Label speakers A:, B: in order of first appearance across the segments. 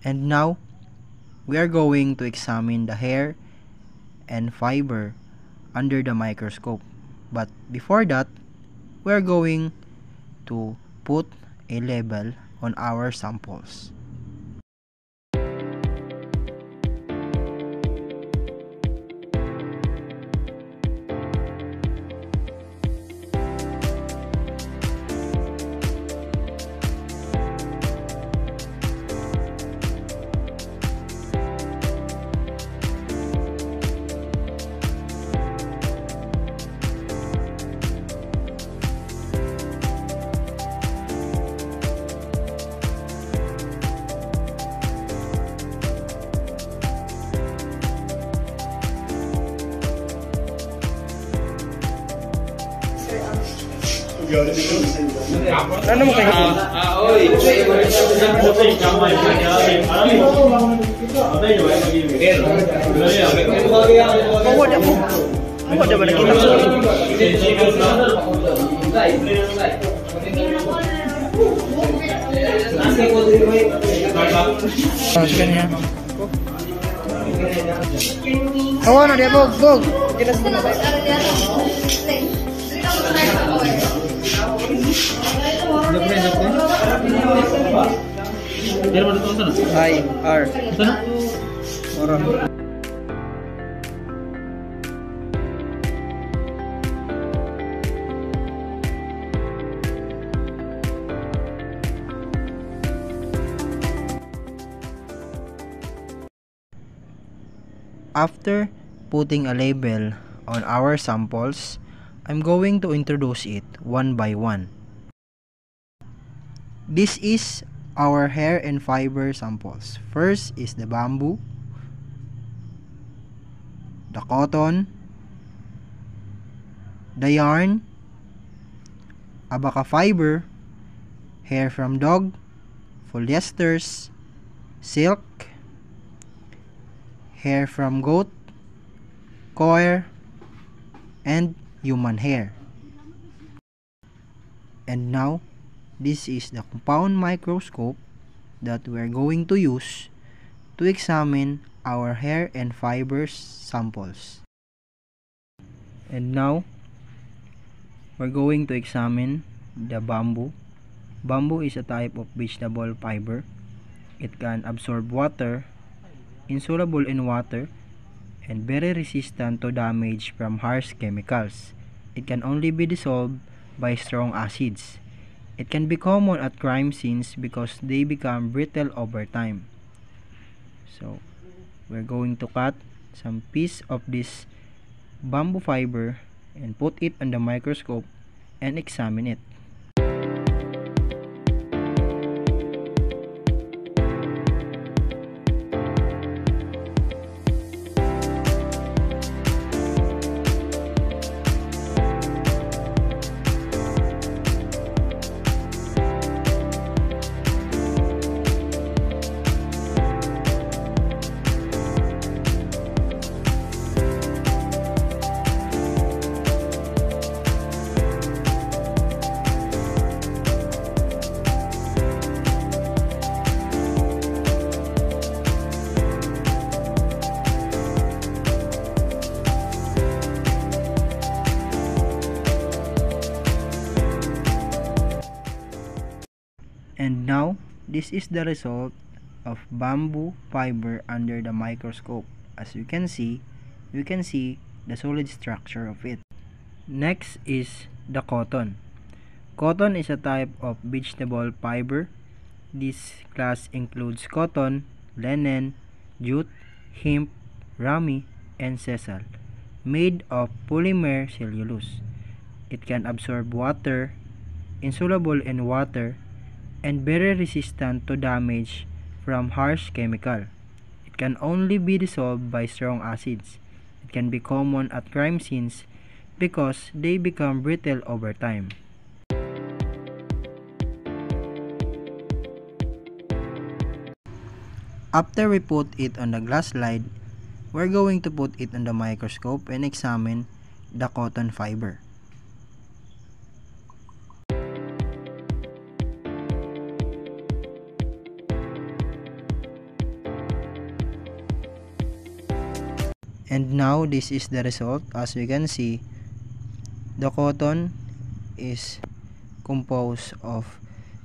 A: And now, we are going to examine the hair and fiber under the microscope. But before that, we are going to put a label on our samples.
B: Ano mo kayo? Oy.
A: Oh, no, dia bog. Jelas na. Hi, R. Ora. After putting a label on our samples, I'm going to introduce it one by one. This is our hair and fiber samples. First is the bamboo, the cotton, the yarn, abaca fiber, hair from dog, polyesters, silk, hair from goat, coir, and human hair. And now, this is the compound microscope that we are going to use to examine our hair and fibers samples. And now, we're going to examine the bamboo. Bamboo is a type of vegetable fiber. It can absorb water, insoluble in water, and very resistant to damage from harsh chemicals. It can only be dissolved by strong acids. It can be common at crime scenes because they become brittle over time. So, we're going to cut some piece of this bamboo fiber and put it on the microscope and examine it. And now, this is the result of bamboo fiber under the microscope. As you can see the solid structure of it. Next is the cotton. Cotton is a type of vegetable fiber. This class includes cotton, linen, jute, hemp, rami, and sisal, made of polymer cellulose. It can absorb water, insoluble in water, and very resistant to damage from harsh chemical. It can only be dissolved by strong acids. It can be common at crime scenes because they become brittle over time. After we put it on the glass slide, we're going to put it on the microscope and examine the cotton fiber. And now this is the result. As we can see, the cotton is composed of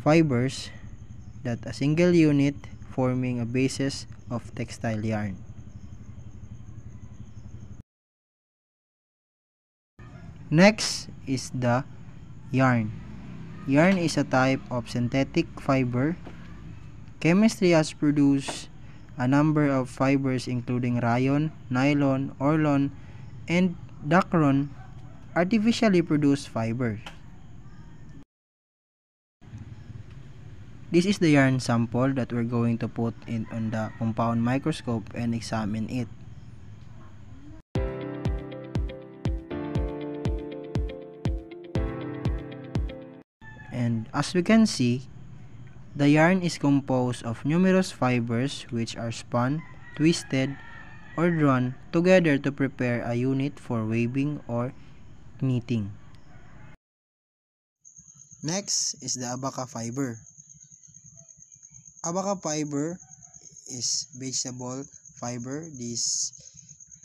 A: fibers that a single unit forming a basis of textile yarn. Next is the yarn. Yarn is a type of synthetic fiber. Chemistry has produced a number of fibers including rayon, nylon, orlon, and dacron, artificially produced fiber. This is the yarn sample that we're going to put in on the compound microscope and examine it. And as we can see, the yarn is composed of numerous fibers which are spun, twisted, or drawn together to prepare a unit for weaving or knitting. Next is the abaca fiber. Abaca fiber is vegetable fiber. This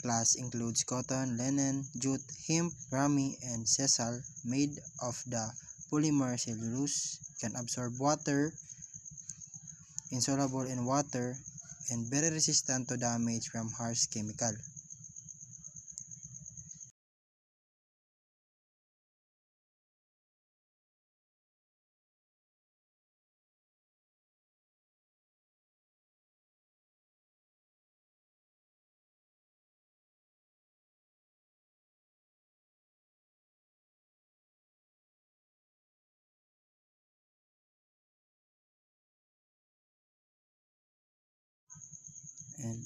A: class includes cotton, linen, jute, hemp, rami, and sisal made of the polymer cellulose, can absorb water, insoluble in water, and very resistant to damage from harsh chemical. And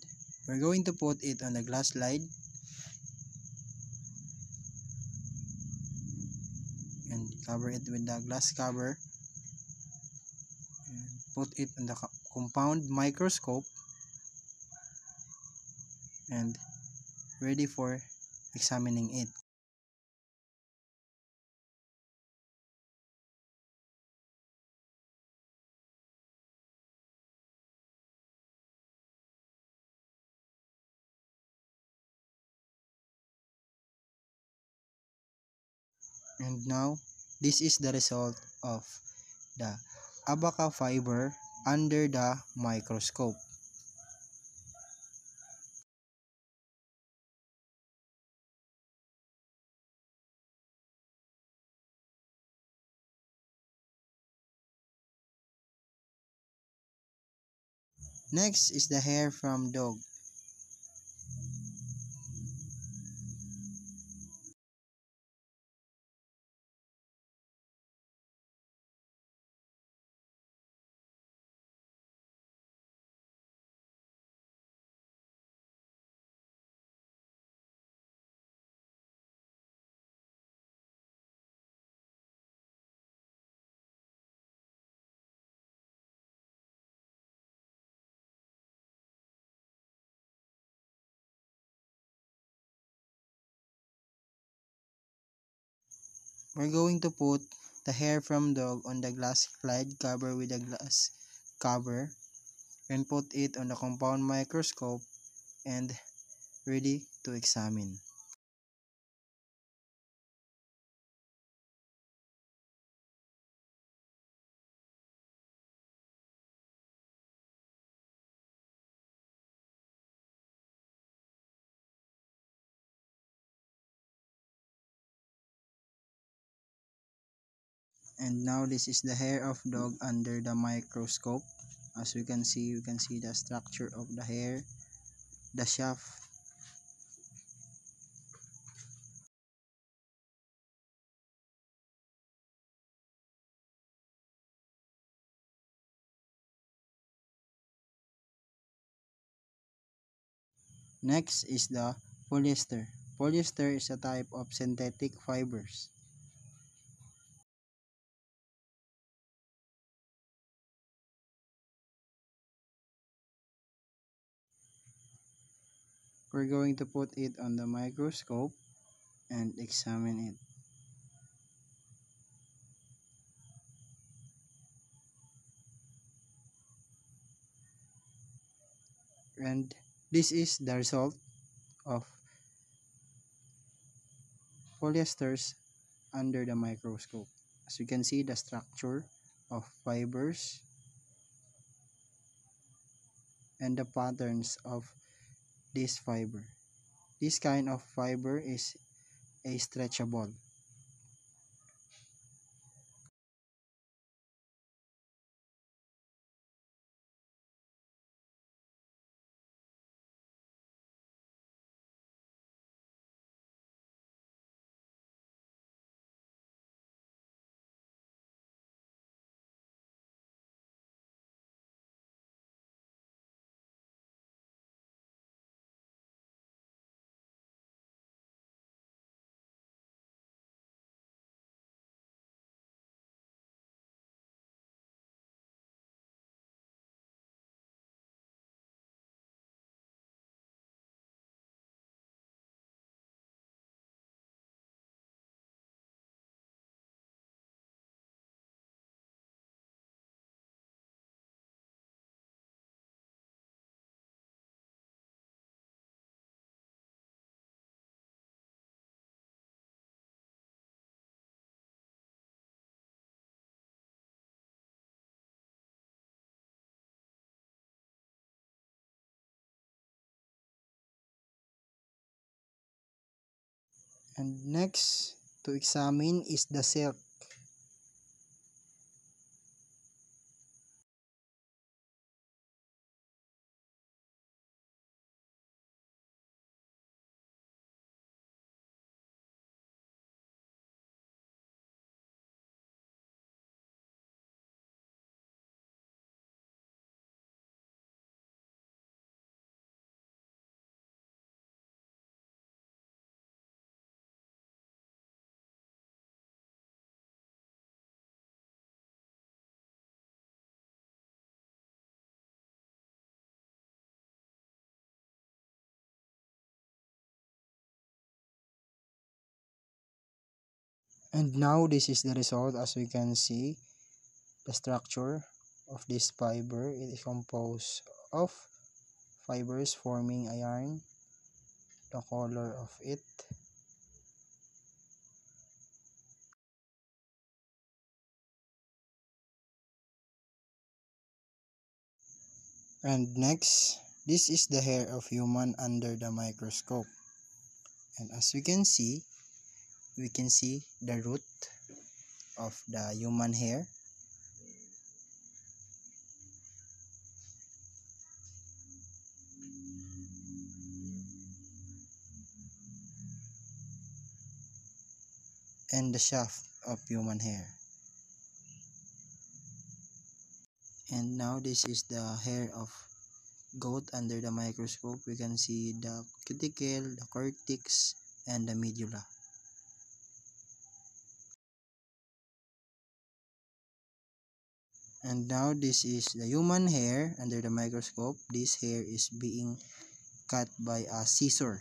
A: we're going to put it on a glass slide and cover it with the glass cover and put it on the compound microscope and ready for examining it. And now this is the result of the abaca fiber under the microscope. Next is the hair from dog. We're going to put the hair from dog on the glass slide cover with a glass cover and put it on the compound microscope and ready to examine. And now this is the hair of dog under the microscope. As we can see, you can see the structure of the hair, the shaft. Next is the polyester. Polyester is a type of synthetic fibers. We're going to put it on the microscope and examine it. And this is the result. of polyesters under the microscope. As you can see, the structure of fibers and the patterns of this fiber. This kind of fiber is a stretchable. And next to examine is the silk. And now this is the result. As we can see, the structure of this fiber, it is composed of fibers forming a yarn, the color of it, and next, this is the hair of human under the microscope. And as we can see the root of the human hair, and the shaft of human hair. And now this is the hair of goat under the microscope. We can see the cuticle, the cortex, and the medulla. And now this is the human hair under the microscope. This hair is being cut by a scissor.